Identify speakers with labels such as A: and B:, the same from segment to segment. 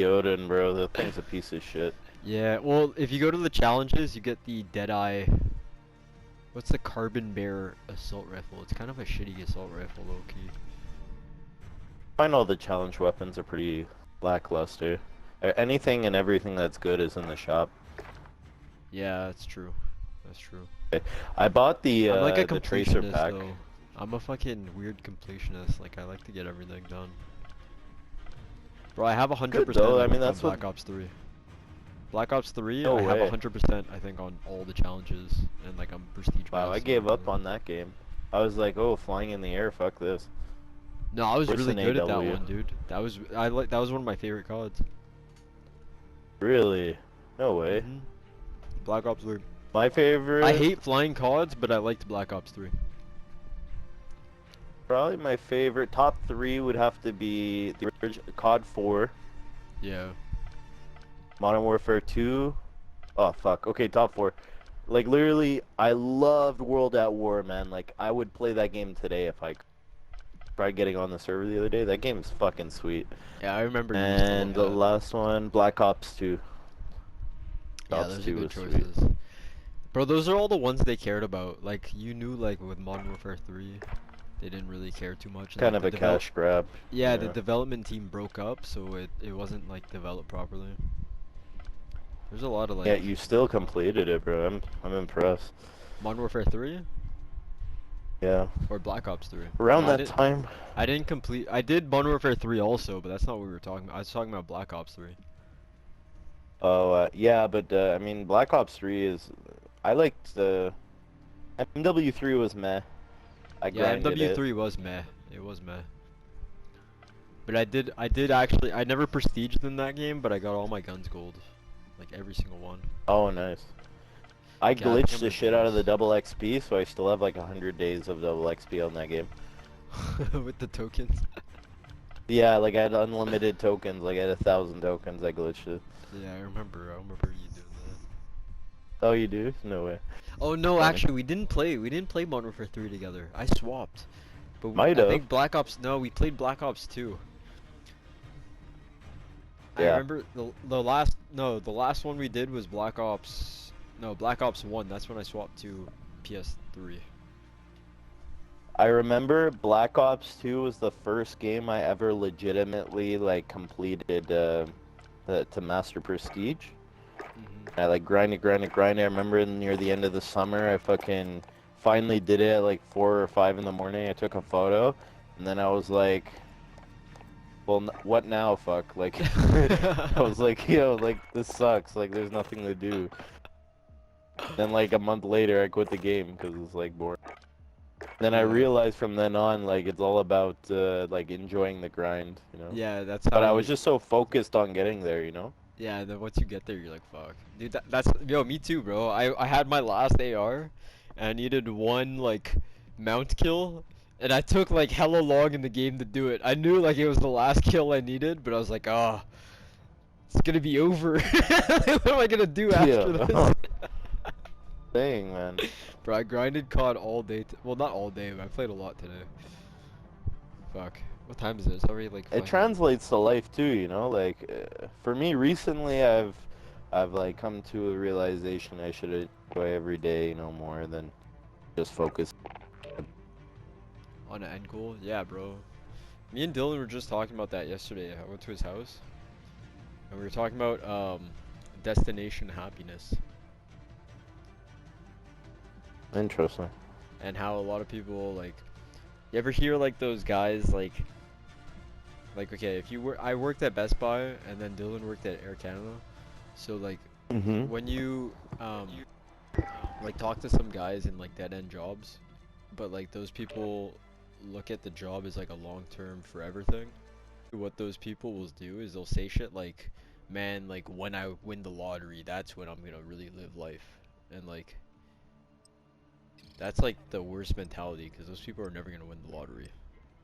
A: Odin, bro. The thing's a piece of shit.
B: Yeah, well, if you go to the challenges, you get the Deadeye. What's the Carbon Bear assault rifle? It's kind of a shitty assault rifle, low key.
A: I find all the challenge weapons are pretty lackluster. Anything and everything that's good is in the shop.
B: Yeah, that's true. That's true.
A: I bought the
B: I'm like a
A: the tracer
B: completionist
A: pack.
B: though. I'm a fucking weird completionist. Like I like to get everything done. Bro, I have 100%
A: Good though. I mean,
B: on
A: that's
B: Black
A: what.
B: Ops 3. Black Ops 3,
A: No
B: I have
A: way.
B: 100% I think on all the challenges and like I'm prestige
A: Wow, I
B: master
A: gave
B: and
A: up
B: everything.
A: on that game. I was like, oh, flying in the air, fuck this.
B: No, I was
A: Worse
B: really
A: than
B: good at that
A: AW.
B: one, dude. That was that was one of my favorite CODs.
A: Really? No way.
B: Black Ops 3.
A: My favorite.
B: I hate flying CODs, but I liked Black Ops 3.
A: Probably my favorite top 3 would have to be the original COD 4,
B: Yeah.
A: Modern Warfare 2. Oh fuck. Okay, top 4. Like literally, I loved World at War, man. Like I would play that game today if I could. Tried getting on the server the other day. That game is fucking sweet.
B: Yeah, I remember you used to love
A: And the
B: that.
A: last one, Black Ops 2.
B: Yeah,
A: Ops
B: those are
A: 2
B: good
A: was sweet.
B: choices. Bro, those are all the ones they cared about. Like, you knew, like, with Modern Warfare 3, they didn't really care too much. And,
A: Kind
B: like,
A: of a cash grab.
B: Yeah, the development team broke up, so it wasn't, like, developed properly. There's a lot of, like...
A: Yeah, you still completed it, bro. I'm impressed.
B: Modern Warfare 3?
A: Yeah.
B: Or Black Ops 3?
A: Around
B: No,
A: that time.
B: I didn't complete... I did Modern Warfare 3 also, but that's not what we were talking about. I was talking about Black Ops 3.
A: Oh, yeah, but, I mean, Black Ops 3 is... I liked the... MW3 was meh. I
B: Yeah,
A: grinded it.
B: MW3 was meh. It was meh. But I did actually... I never prestiged in that game, but I got all my guns gold. Like, every single one.
A: Oh, nice. I
B: God, I think
A: glitched
B: I'm
A: the
B: gonna
A: shit
B: do
A: out of the
B: this.
A: double XP, so I still have like 100 days of double XP on that game.
B: With the tokens.
A: Yeah, like I had unlimited tokens, like I had 1,000 tokens, I glitched it.
B: Yeah, I remember you doing that.
A: Oh, you do? No way.
B: Oh no,
A: Funny.
B: actually we didn't play Modern Warfare 3 together. I swapped. But
A: Might
B: I
A: have.
B: think Black Ops, no, we played Black Ops 2. I
A: Yeah.
B: remember the last one we did was Black Ops 1. That's when I swapped to PS3.
A: I remember Black Ops 2 was the first game I ever legitimately like completed to Master Prestige. I like grinded. I remember near the end of the summer, I fucking finally did it at like 4 or 5 in the morning. I took a photo, and then I was like, well, what now, fuck? Like, I was like, yo, like, this sucks. Like, there's nothing to do. Then, like, a month later, I quit the game because it's, like, boring. Then I
B: Yeah.
A: realized from then on, like, it's all about, like, enjoying the grind, you know?
B: Yeah, that's how
A: But I
B: you...
A: was just so focused on getting there, you know?
B: Yeah, then once you get there, you're like, fuck. Dude, that's... Yo, me too, bro. I had my last AR, and I needed one, like, mount kill, and I took, like, hella long in the game to do it. I knew, like, it was the last kill I needed, but I was like, ah, it's gonna be over. What am I gonna do after
A: Yeah.
B: this?
A: Dang, man.
B: Bro, I grinded COD all day. Well, not all day, but I played a lot today. Fuck. What time is it? It's already, like,
A: It
B: fucking...
A: translates to life, too, you know? Like, for me, recently, I've, like, come to a realization I should enjoy every day, you know, more than just focus.
B: On an end goal? Yeah, bro. Me and Dylan were just talking about that yesterday. I went to his house, and we were talking about destination happiness,
A: Interesting.
B: and how a lot of people, like, you ever hear like those guys like okay, if you were I worked at Best Buy and then Dylan worked at Air Canada, so like
A: Mm-hmm.
B: when you like talk to some guys in like dead end jobs, but like those people look at the job as like a long-term forever thing. What those people will do is they'll say shit like, man, like when I win the lottery, that's when I'm gonna really live life. And like that's like the worst mentality, because those people are never gonna win the lottery.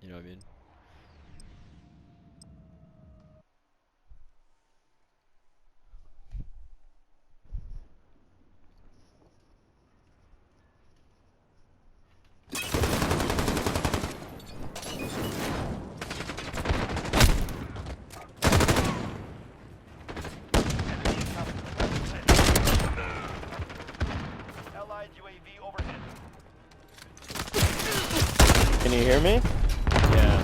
B: You know what I mean?
A: hear me?
B: Yeah.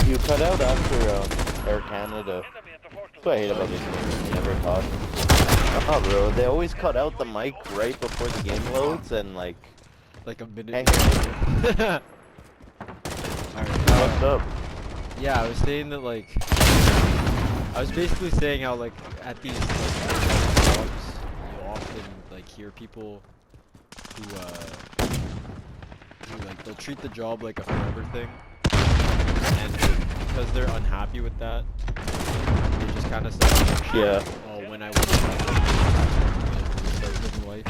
A: You cut out after Air Canada. That's what I hate about this game. You never talk. Oh, bro, they always cut out the mic right before the game loads and like.
B: Like a minute.
A: Hang on. What's up?
B: Yeah, I was saying that like. I was basically saying how like at these like, jobs you often like hear people who like they'll treat the job like a forever thing, and because they're unhappy with that, they just kind of say, oh, shit,
A: Yeah.
B: oh, when I win the start living life.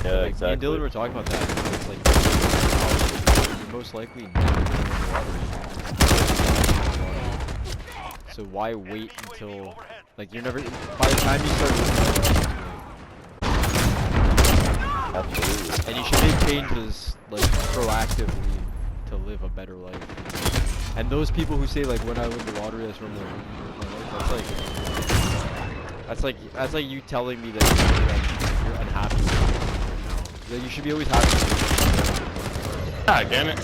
A: Yeah,
B: Like,
A: exactly.
B: me and Dylan were talking about that. It's like oh, you're most likely never gonna win the lottery. So why wait until like you're never by the time you start living life,
A: Absolutely.
B: and you should make changes like proactively to live a better life. And those people who say like when I win the lottery that's when that's like you telling me that you're unhappy with right now. That you should be always happy.
C: God damn it.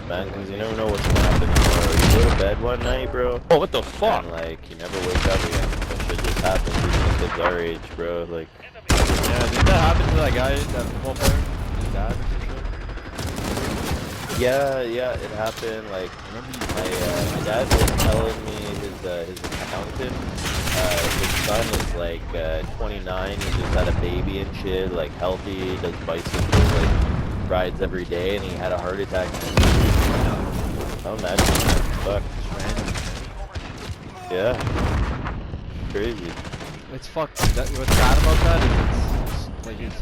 A: Man, because you never know what's gonna happen tomorrow. You go to bed one night, bro.
C: Oh, what the fuck?
A: And like you never wake up again. That shit just happens. Even kids our age, bro. Like.
B: Yeah, did that happen to that guy, that football player? His dad or some shit?
A: Yeah, it happened. Like, my dad was telling me his accountant, his son is like 29. He just had a baby and shit. Like healthy, does bicycles, like rides every day, and he had a heart attack. Oh, imagine that. Fuck. Yeah. Crazy.
B: It's fucked. What's bad about that is it's like it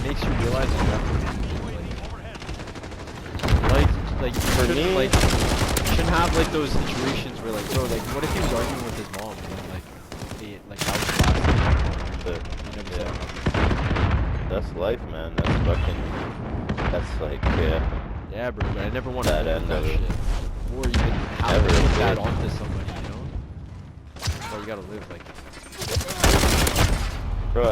B: makes you realize you have to like you
A: For
B: shouldn't
A: me-
B: like you shouldn't have like those situations where like like what if he was arguing with his mom and like that was last
A: But,
B: you never said
A: yeah. That's life, man. That's like, yeah.
B: yeah bro, but I never want to
A: That
B: live with
A: end
B: that
A: of it.
B: shit or even have
A: Never,
B: to put that
A: dude.
B: onto somebody, you know? But you gotta live like
A: Bro,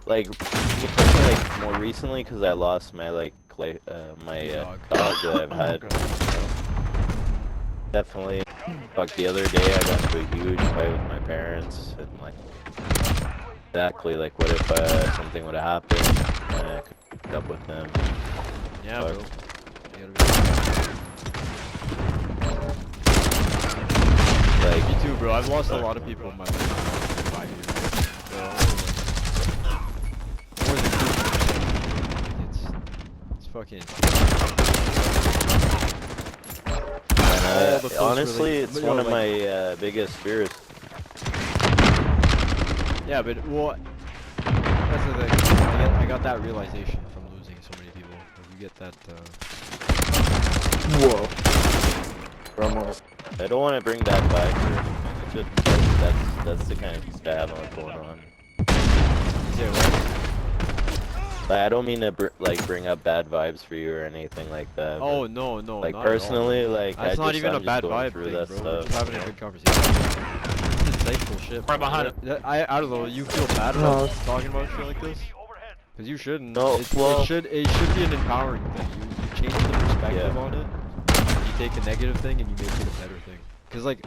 A: like, me personally, like, more recently, because I lost my, like, my
B: Dog.
A: dog that I've had. Definitely. Fuck, the other day I got into a huge fight with my parents, and, like, exactly, like, what if, something would have happened, and I could pick up with them.
B: yeah
A: Fuck.
B: bro. You gotta be
A: Like,
B: me too, bro. I've lost a lot of people in my life. 5 years. More than 2. It's fucking. All the close
A: honestly, it's
B: you know,
A: one of
B: like-
A: my, biggest fears.
B: Yeah, but well, that's the thing. I got that realization from losing so many people. Like, you get that.
A: Whoa. Almost. I don't want to bring that back. It's just, that's the kind of shit I have going on.
B: Say what?
A: Like, I don't mean to bring up bad vibes for you or anything like that. but,
B: Oh no,
A: like
B: not at all.
A: personally, like
B: That's not even
A: I'm
B: a bad
A: just going
B: vibe
A: through
B: thing,
A: that
B: bro.
A: stuff.
B: We're just having a good conversation. It's insightful shit.
C: Right behind
B: bro. I don't know. You feel bad about talking about shit like this? Cause you shouldn't.
A: No, well-
B: it should be an empowering thing. You change the perspective
A: Yeah.
B: on it. You take a negative thing and you make it a better thing. Cause like,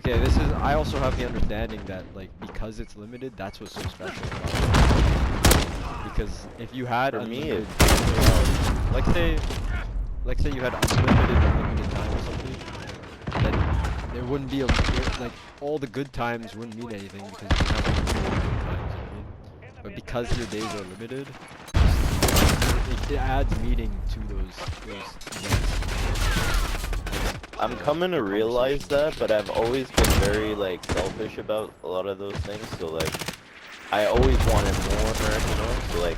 B: okay, I also have the understanding that like because it's limited, that's what's so special about it. Because if you had
A: For me,
B: unlimited, like say you had unlimited time or something, then there wouldn't be like all the good times wouldn't mean anything because you don't have unlimited good times. You know what I mean? But because your days are limited, it adds meaning to those events.
A: I'm coming to realize that, but I've always been very like selfish about a lot of those things. So like, I always wanted more, you know. So like,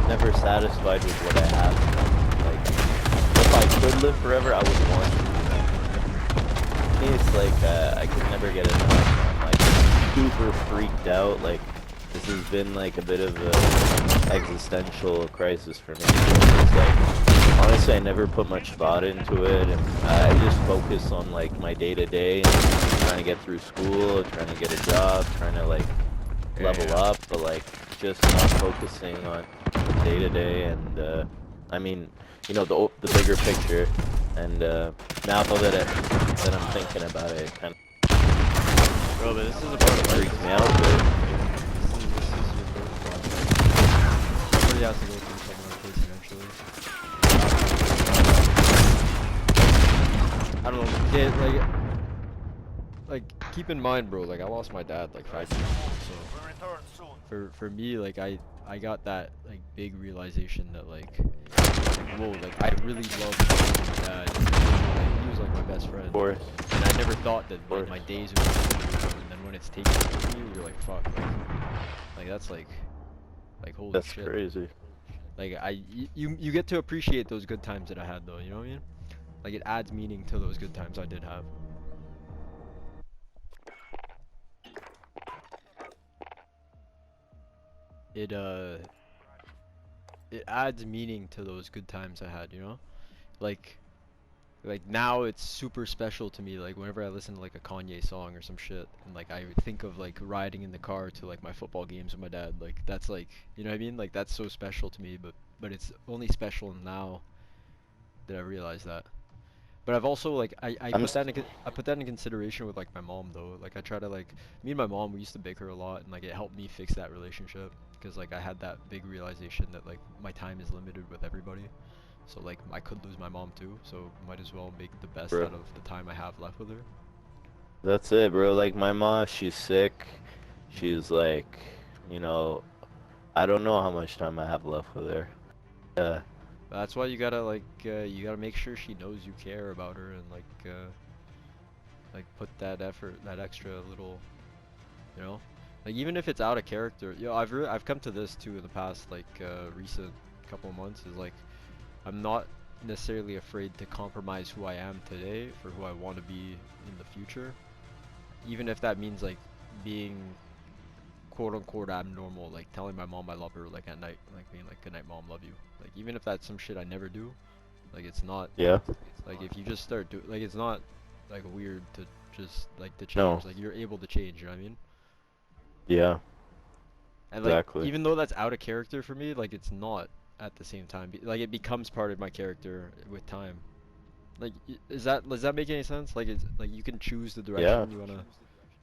A: never satisfied with what I have. Like, if I could live forever, I would want to. To me, it's like I could never get enough. I'm like super freaked out. Like, this has been like a bit of a existential crisis for me. It's like, honestly, I never put much thought into it, and I just focus on like my day-to-day and trying to get through school, trying to get a job, trying to like level
B: Yeah.
A: up, but like just not focusing on day to day, and I mean, you know, the bigger picture, and now that I'm thinking about it, it kind
B: Bro, but this is about
A: of
B: life.
A: freaks me out. But
B: This is your growth process. Somebody has to go through something like this eventually. I don't know, like keep in mind, bro, like I lost my dad like 5 years ago, so for me, like I got that like big realization that like, whoa, like I really loved my dad. Like, he was like my best friend,
A: of course,
B: and I never thought that like
A: course.
B: my days would be through, and then when it's taken from you, you're like, fuck, like that's like holy
A: That's
B: shit.
A: crazy.
B: Like you get to appreciate those good times that I had though, you know what I mean? Like it adds meaning to those good times I did have. It it adds meaning to those good times I had, you know? Like now it's super special to me, like whenever I listen to like a Kanye song or some shit, and like I think of like riding in the car to like my football games with my dad, like that's like, you know what I mean? Like that's so special to me, but it's only special now that I realize that. But I've also like I
A: I'm
B: put that I put that in consideration with like my mom though. Like I try to like, me and my mom, we used to bicker a lot, and like it helped me fix that relationship because like I had that big realization that like my time is limited with everybody. So like I could lose my mom too, so might as well make the best
A: bro.
B: out of the time I have left with her.
A: That's it, bro. Like my mom, she's sick. She's like, you know, I don't know how much time I have left with her. Uh,
B: But that's why you gotta like you gotta make sure she knows you care about her, and like put that effort, that extra little, you know, like even if it's out of character. You know, I've come to this too in the past like recent couple of months, is like I'm not necessarily afraid to compromise who I am today for who I want to be in the future, even if that means like being quote unquote abnormal, like telling my mom I love her like at night, like being like, good night mom, love you. Like even if that's some shit I never do, like it's not
A: yeah.
B: like, if you just start do like, it's not like weird to just like to
A: No.
B: change, like you're able to change, you know what I mean?
A: Yeah.
B: And like
A: Exactly.
B: even though that's out of character for me, like it's not at the same time. Like it becomes part of my character with time. Like does that make any sense? Like it's like you can choose the
A: Yeah.
B: direction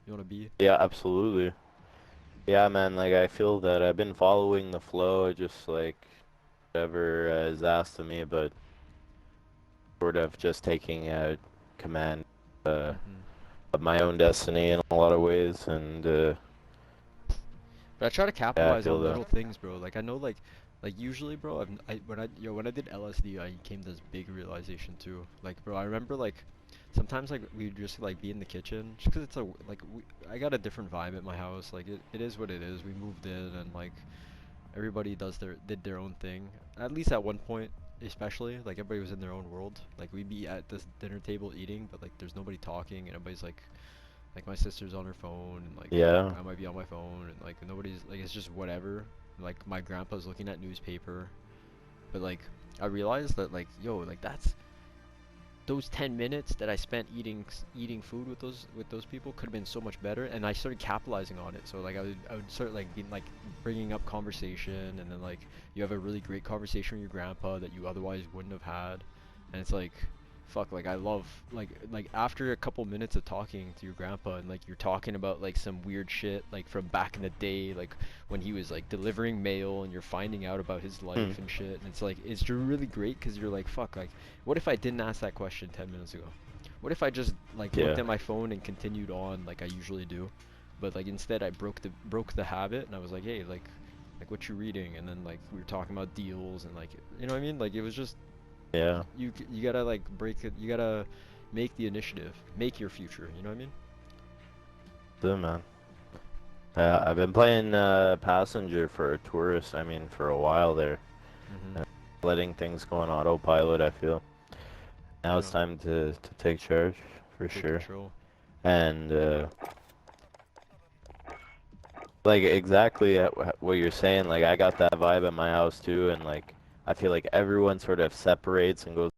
B: you wanna be.
A: Yeah. Absolutely. Yeah, man. Like I feel that I've been following the flow, just like whatever is asked of me, but sort of just taking command uh,
B: Hmm.
A: of my own destiny in a lot of ways, and
B: But I try to
A: yeah, I
B: capitalize
A: feel
B: on
A: that.
B: little things, bro. Like I know, like usually, bro. When I did LSD, I came to this big realization too. Like, bro, I remember like sometimes like we'd just like be in the kitchen, just 'cause it's a like I got a different vibe at my house. Like it is what it is. We moved in, and like everybody did their own thing. At least at one point, especially like everybody was in their own world. Like we'd be at this dinner table eating, but like there's nobody talking, and everybody's like my sister's on her phone, and like
A: Yeah.
B: I might be on my phone, and like nobody's like, it's just whatever. Like my grandpa's looking at newspaper, but like I realized that like, yo, like that's those 10 minutes that I spent eating food with those people could have been so much better, and I started capitalizing on it. So like I would start like being like bringing up conversation, and then like you have a really great conversation with your grandpa that you otherwise wouldn't have had, and it's like, fuck, like I love like after a couple minutes of talking to your grandpa, and like you're talking about like some weird shit like from back in the day, like when he was like delivering mail, and you're finding out about his
A: Hmm.
B: life and shit, and it's like it's really great because you're like, fuck, like what if I didn't ask that question 10 minutes ago? What if I just like looked
A: Yeah.
B: at my phone and continued on like I usually do? But like instead I broke the habit, and I was like, hey, like what you reading? And then like we were talking about deals, and like, you know what I mean? Like it was just
A: Yeah.
B: you gotta like break it. You gotta make the initiative, make your future. You know what I mean?
A: Good man. I've been playing passenger for a tourist. I mean, for a while there,
B: Mhm.
A: uh, letting things go on autopilot. I feel now it's
B: Yeah.
A: time to take charge for
B: Take
A: sure.
B: control.
A: And like exactly what you're saying. Like I got that vibe at my house too, and like I feel like everyone sort of separates and goes